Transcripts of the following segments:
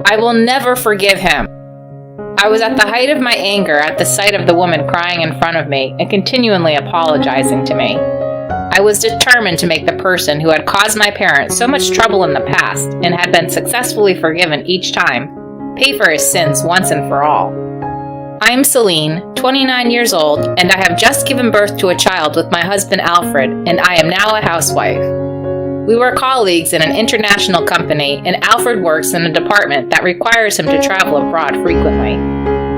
I will never forgive him. I was at the height of my anger at the sight of the woman crying in front of me and continually apologizing to me. I was determined to make the person who had caused my parents so much trouble in the past and had been successfully forgiven each time pay for his sins once and for all. I am Celine, 29 years old, and I have just given birth to a child with my husband Alfred, and I am now a housewife. We were colleagues in an international company, and Alfred works in a department that requires him to travel abroad frequently.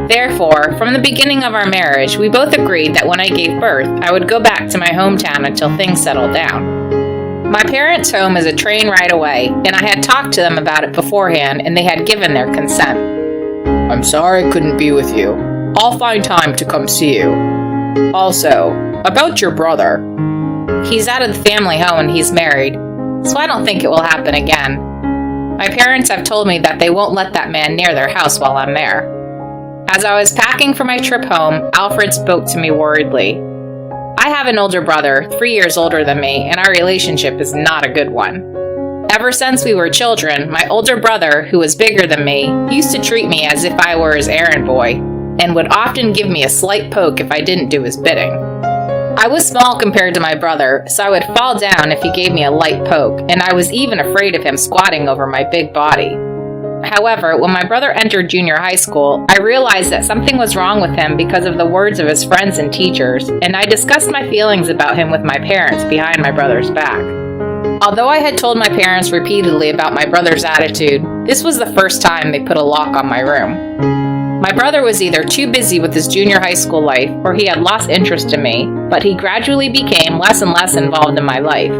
Therefore, from the beginning of our marriage, we both agreed that when I gave birth, I would go back to my hometown until things settled down. My parents' home is a train ride away, and I had talked to them about it beforehand, and they had given their consent. I'm sorry I couldn't be with you. I'll find time to come see you. Also, about your brother. He's out of the family home and he's married, so I don't think it will happen again. My parents have told me that they won't let that man near their house while I'm there. As I was packing for my trip home, Alfred spoke to me worriedly. I have an older brother, 3 years older than me, and our relationship is not a good one. Ever since we were children, my older brother, who was bigger than me, used to treat me as if I were his errand boy, and would often give me a slight poke if I didn't do his bidding. I was small compared to my brother, so I would fall down if he gave me a light poke, and I was even afraid of him squatting over my big body. However, when my brother entered junior high school, I realized that something was wrong with him because of the words of his friends and teachers, and I discussed my feelings about him with my parents behind my brother's back. Although I had told my parents repeatedly about my brother's attitude, this was the first time they put a lock on my room. My brother was either too busy with his junior high school life or he had lost interest in me, but he gradually became less and less involved in my life.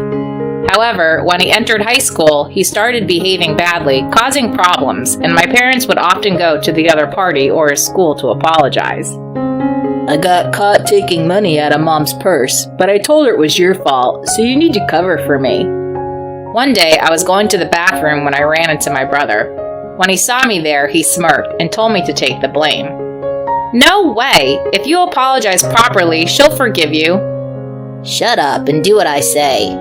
However, when he entered high school, he started behaving badly, causing problems, and my parents would often go to the other party or his school to apologize. I got caught taking money out of Mom's purse, but I told her it was your fault, so you need to cover for me. One day, I was going to the bathroom when I ran into my brother. When he saw me there, he smirked and told me to take the blame. No way! If you apologize properly, she'll forgive you. Shut up and do what I say.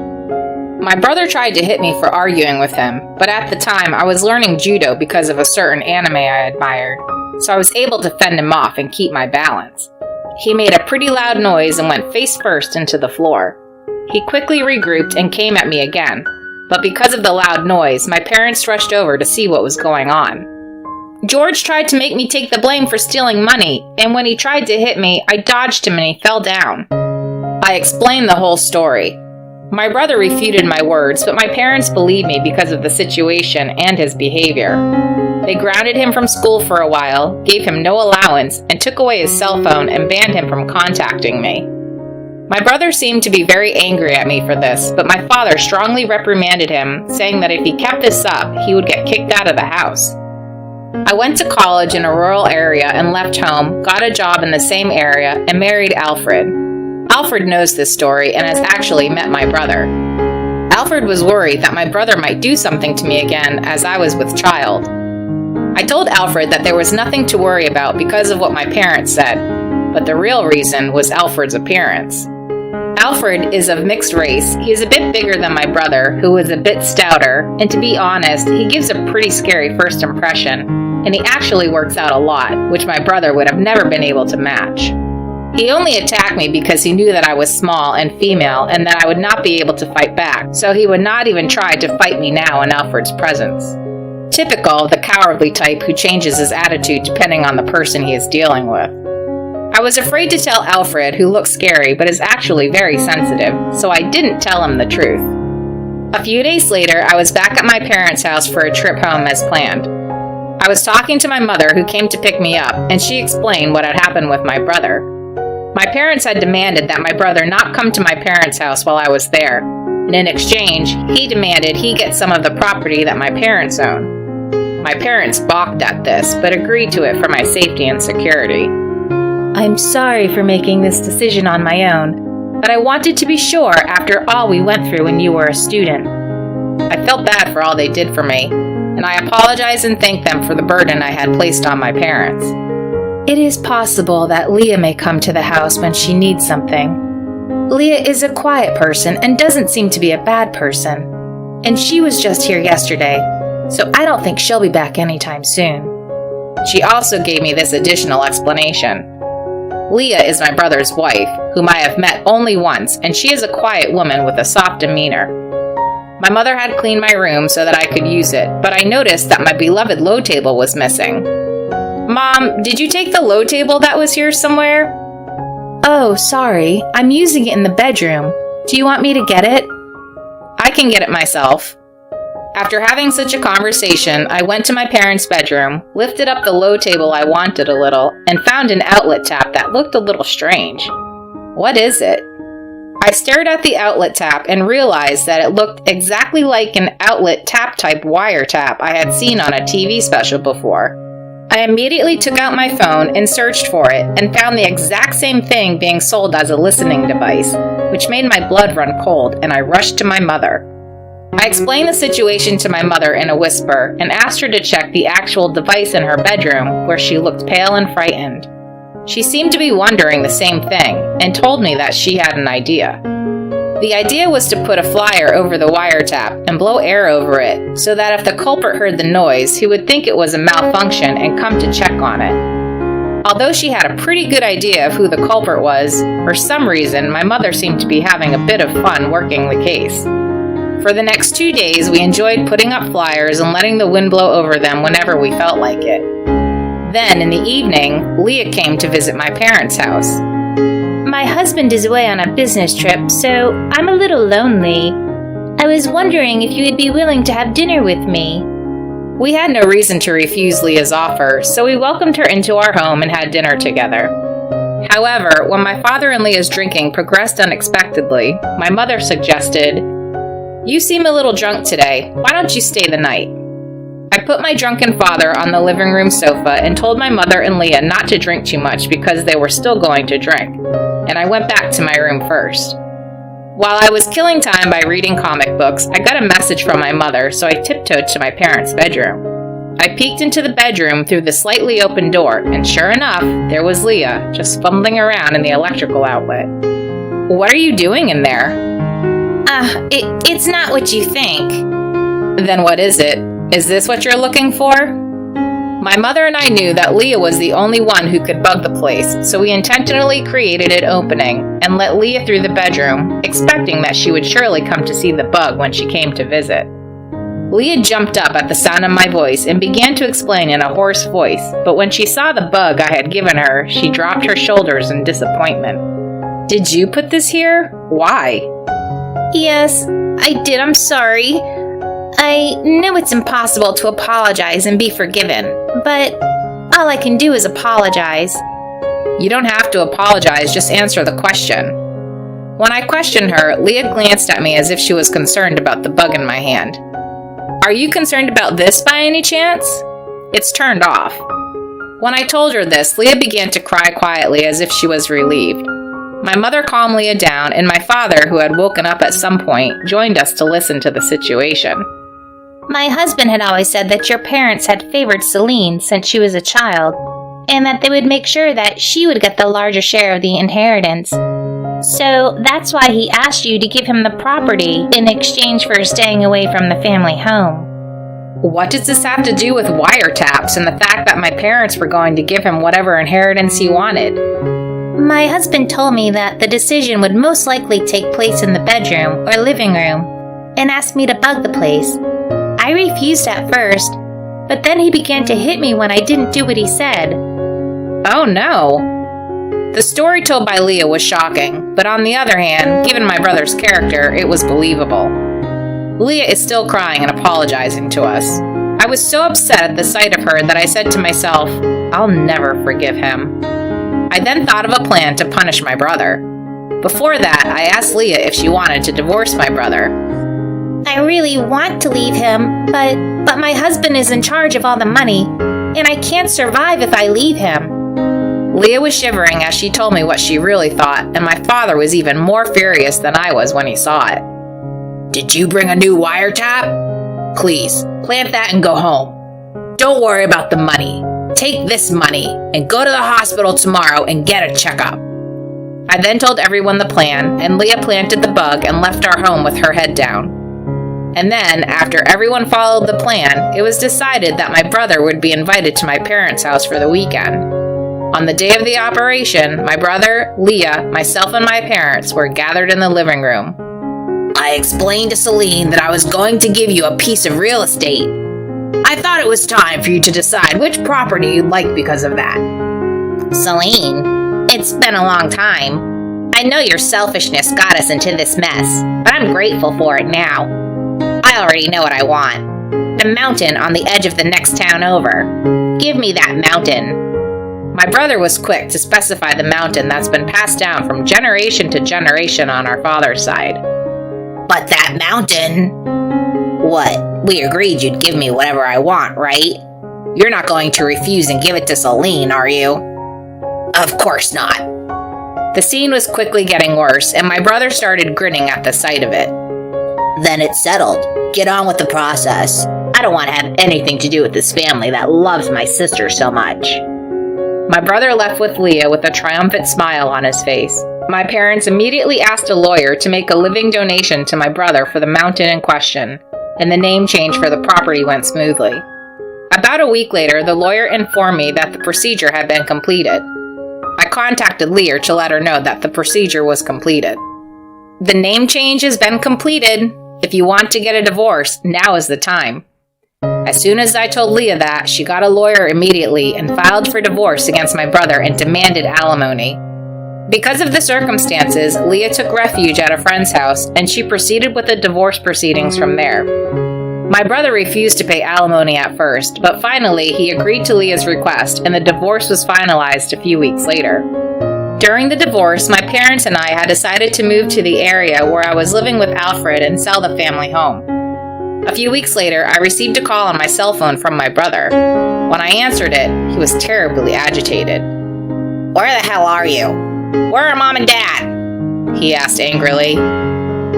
My brother tried to hit me for arguing with him, but at the time I was learning judo because of a certain anime I admired, so I was able to fend him off and keep my balance. He made a pretty loud noise and went face first into the floor. He quickly regrouped and came at me again. But because of the loud noise, my parents rushed over to see what was going on. George tried to make me take the blame for stealing money, and when he tried to hit me, I dodged him and he fell down. I explained the whole story. My brother refuted my words, but my parents believed me because of the situation and his behavior. They grounded him from school for a while, gave him no allowance, and took away his cell phone and banned him from contacting me. My brother seemed to be very angry at me for this, but my father strongly reprimanded him, saying that if he kept this up, he would get kicked out of the house. I went to college in a rural area and left home, got a job in the same area, and married Alfred. Alfred knows this story and has actually met my brother. Alfred was worried that my brother might do something to me again as I was with child. I told Alfred that there was nothing to worry about because of what my parents said, but the real reason was Alfred's appearance. Alfred is of mixed race. He is a bit bigger than my brother, who is a bit stouter, and to be honest, he gives a pretty scary first impression, and he actually works out a lot, which my brother would have never been able to match. He only attacked me because he knew that I was small and female and that I would not be able to fight back, so he would not even try to fight me now in Alfred's presence. Typical of the cowardly type who changes his attitude depending on the person he is dealing with. I was afraid to tell Alfred, who looks scary but is actually very sensitive, so I didn't tell him the truth. A few days later, I was back at my parents' house for a trip home as planned. I was talking to my mother, who came to pick me up, and she explained what had happened with my brother. My parents had demanded that my brother not come to my parents' house while I was there, and in exchange, he demanded he get some of the property that my parents own. My parents balked at this, but agreed to it for my safety and security. I'm sorry for making this decision on my own, but I wanted to be sure after all we went through when you were a student. I felt bad for all they did for me, and I apologized and thanked them for the burden I had placed on my parents. It is possible that Leah may come to the house when she needs something. Leah is a quiet person and doesn't seem to be a bad person, and she was just here yesterday, so I don't think she'll be back anytime soon. She also gave me this additional explanation. Leah is my brother's wife, whom I have met only once, and she is a quiet woman with a soft demeanor. My mother had cleaned my room so that I could use it, but I noticed that my beloved low table was missing. Mom, did you take the low table that was here somewhere? Oh, sorry. I'm using it in the bedroom. Do you want me to get it? I can get it myself. After having such a conversation, I went to my parents' bedroom, lifted up the low table I wanted a little, and found an outlet tap that looked a little strange. What is it? I stared at the outlet tap and realized that it looked exactly like an outlet tap type wiretap I had seen on a TV special before. I immediately took out my phone and searched for it and found the exact same thing being sold as a listening device, which made my blood run cold, and I rushed to my mother. I explained the situation to my mother in a whisper and asked her to check the actual device in her bedroom, where she looked pale and frightened. She seemed to be wondering the same thing and told me that she had an idea. The idea was to put a flyer over the wiretap and blow air over it so that if the culprit heard the noise, he would think it was a malfunction and come to check on it. Although she had a pretty good idea of who the culprit was, for some reason my mother seemed to be having a bit of fun working the case. For the next 2 days, we enjoyed putting up flyers and letting the wind blow over them whenever we felt like it. Then, in the evening, Leah came to visit my parents' house. My husband is away on a business trip, so I'm a little lonely. I was wondering if you would be willing to have dinner with me. We had no reason to refuse Leah's offer, so we welcomed her into our home and had dinner together. However, when my father and Leah's drinking progressed unexpectedly, my mother suggested, "You seem a little drunk today. Why don't you stay the night?" I put my drunken father on the living room sofa and told my mother and Leah not to drink too much because they were still going to drink, and I went back to my room first. While I was killing time by reading comic books, I got a message from my mother, so I tiptoed to my parents' bedroom. I peeked into the bedroom through the slightly open door, and sure enough, there was Leah, just fumbling around in the electrical outlet. "What are you doing in there?" It's not what you think." "Then what is it? Is this what you're looking for?" My mother and I knew that Leah was the only one who could bug the place, so we intentionally created an opening and let Leah through the bedroom, expecting that she would surely come to see the bug when she came to visit. Leah jumped up at the sound of my voice and began to explain in a hoarse voice, but when she saw the bug I had given her, she dropped her shoulders in disappointment. "Did you put this here? Why?" "Yes, I did. I'm sorry. I know it's impossible to apologize and be forgiven, but all I can do is apologize." "You don't have to apologize, just answer the question." When I questioned her, Leah glanced at me as if she was concerned about the bug in my hand. "Are you concerned about this by any chance? It's turned off." When I told her this, Leah began to cry quietly as if she was relieved. My mother calmed Leah down, and my father, who had woken up at some point, joined us to listen to the situation. "My husband had always said that your parents had favored Celine since she was a child, and that they would make sure that she would get the larger share of the inheritance. So that's why he asked you to give him the property in exchange for staying away from the family home." "What does this have to do with wiretaps and the fact that my parents were going to give him whatever inheritance he wanted?" "My husband told me that the decision would most likely take place in the bedroom or living room, and asked me to bug the place. I refused at first, but then he began to hit me when I didn't do what he said." "Oh no!" The story told by Leah was shocking, but on the other hand, given my brother's character, it was believable. Leah is still crying and apologizing to us. I was so upset at the sight of her that I said to myself, I'll never forgive him. I then thought of a plan to punish my brother. Before that, I asked Leah if she wanted to divorce my brother. "I really want to leave him, but my husband is in charge of all the money, and I can't survive if I leave him." Leah was shivering as she told me what she really thought, and my father was even more furious than I was when he saw it. "Did you bring a new wiretap? Please, plant that and go home. Don't worry about the money. Take this money and go to the hospital tomorrow and get a checkup." I then told everyone the plan, and Leah planted the bug and left our home with her head down. And then, after everyone followed the plan, it was decided that my brother would be invited to my parents' house for the weekend. On the day of the operation, my brother, Leah, myself, and my parents were gathered in the living room. I explained to Celine that I was going to give you a piece of real estate. I thought it was time for you to decide which property you'd like because of that. Celine, it's been a long time. I know your selfishness got us into this mess, but I'm grateful for it now. I already know what I want. The mountain on the edge of the next town over. Give me that mountain. My brother was quick to specify the mountain that's been passed down from generation to generation on our father's side. But that mountain... What? We agreed you'd give me whatever I want, right? You're not going to refuse and give it to Celine, are you? Of course not. The scene was quickly getting worse, and my brother started grinning at the sight of it. Then it's settled. Get on with the process. I don't want to have anything to do with this family that loves my sister so much. My brother left with Leah with a triumphant smile on his face. My parents immediately asked a lawyer to make a living donation to my brother for the mountain in question, and the name change for the property went smoothly. About a week later, the lawyer informed me that the procedure had been completed. I contacted Leah to let her know that the procedure was completed. The name change has been completed. If you want to get a divorce, now is the time. As soon as I told Leah that, she got a lawyer immediately and filed for divorce against my brother and demanded alimony. Because of the circumstances, Leah took refuge at a friend's house, and she proceeded with the divorce proceedings from there. My brother refused to pay alimony at first, but finally he agreed to Leah's request, and the divorce was finalized a few weeks later. During the divorce, my parents and I had decided to move to the area where I was living with Alfred and sell the family home. A few weeks later, I received a call on my cell phone from my brother. When I answered it, he was terribly agitated. Where the hell are you? Where are Mom and Dad? He asked angrily.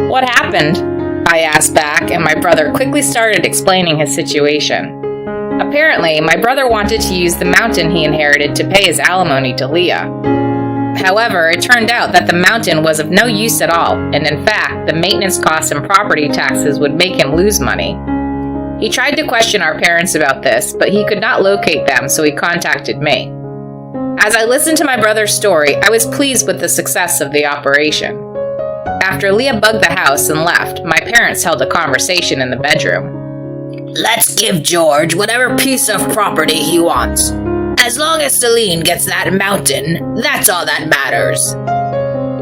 What happened? I asked back, and my brother quickly started explaining his situation. Apparently, my brother wanted to use the mountain he inherited to pay his alimony to Leah. However, it turned out that the mountain was of no use at all, and in fact, the maintenance costs and property taxes would make him lose money. He tried to question our parents about this, but he could not locate them, so he contacted me. As I listened to my brother's story, I was pleased with the success of the operation. After Leah bugged the house and left, my parents held a conversation in the bedroom. Let's give George whatever piece of property he wants. As long as Celine gets that mountain, that's all that matters.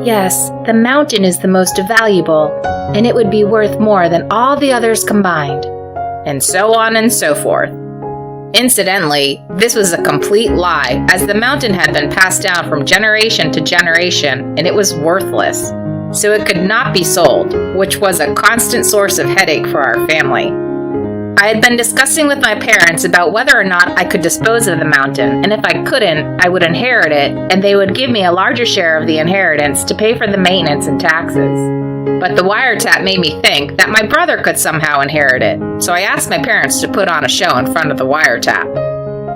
Yes, the mountain is the most valuable, and it would be worth more than all the others combined. And so on and so forth. Incidentally, this was a complete lie, as the mountain had been passed down from generation to generation, and it was worthless. So it could not be sold, which was a constant source of headache for our family. I had been discussing with my parents about whether or not I could dispose of the mountain, and if I couldn't, I would inherit it, and they would give me a larger share of the inheritance to pay for the maintenance and taxes. But the wiretap made me think that my brother could somehow inherit it, so I asked my parents to put on a show in front of the wiretap.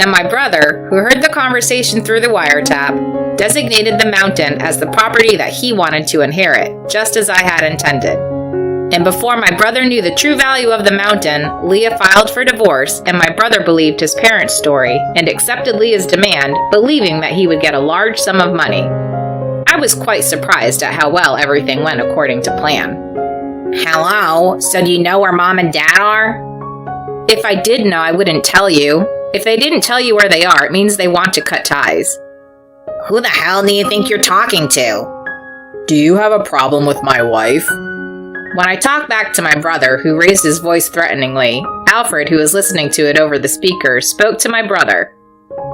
And my brother, who heard the conversation through the wiretap, designated the mountain as the property that he wanted to inherit, just as I had intended. And before my brother knew the true value of the mountain, Leah filed for divorce, and my brother believed his parents' story and accepted Leah's demand, believing that he would get a large sum of money. I was quite surprised at how well everything went according to plan. Hello? So do you know where Mom and Dad are? If I did know, I wouldn't tell you. If they didn't tell you where they are, it means they want to cut ties. Who the hell do you think you're talking to? Do you have a problem with my wife? When I talked back to my brother, who raised his voice threateningly, Alfred, who was listening to it over the speaker, spoke to my brother.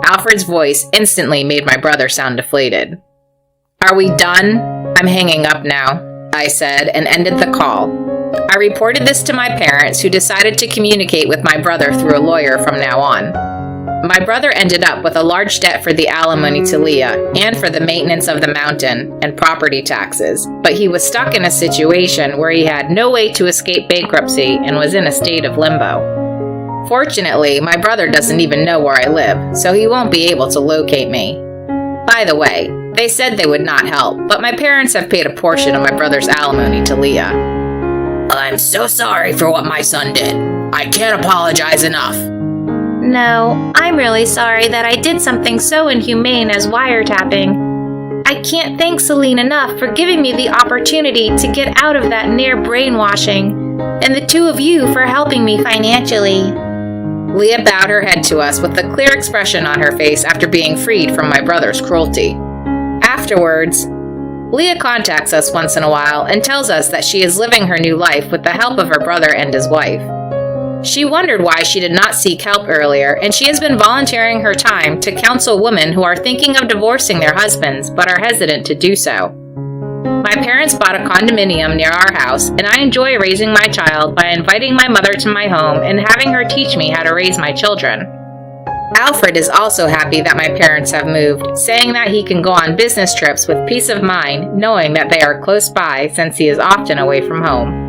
Alfred's voice instantly made my brother sound deflated. Are we done? I'm hanging up now, I said, and ended the call. I reported this to my parents, who decided to communicate with my brother through a lawyer from now on. My brother ended up with a large debt for the alimony to Leah and for the maintenance of the mountain and property taxes, but he was stuck in a situation where he had no way to escape bankruptcy and was in a state of limbo. Fortunately, my brother doesn't even know where I live, so he won't be able to locate me. By the way, they said they would not help, but my parents have paid a portion of my brother's alimony to Leah. I'm so sorry for what my son did. I can't apologize enough. No, I'm really sorry that I did something so inhumane as wiretapping. I can't thank Celine enough for giving me the opportunity to get out of that near brainwashing, and the two of you for helping me financially. Leah bowed her head to us with a clear expression on her face after being freed from my brother's cruelty. Afterwards, Leah contacts us once in a while and tells us that she is living her new life with the help of her brother and his wife. She wondered why she did not seek help earlier, and she has been volunteering her time to counsel women who are thinking of divorcing their husbands but are hesitant to do so. My parents bought a condominium near our house, and I enjoy raising my child by inviting my mother to my home and having her teach me how to raise my children. Alfred is also happy that my parents have moved, saying that he can go on business trips with peace of mind, knowing that they are close by since he is often away from home.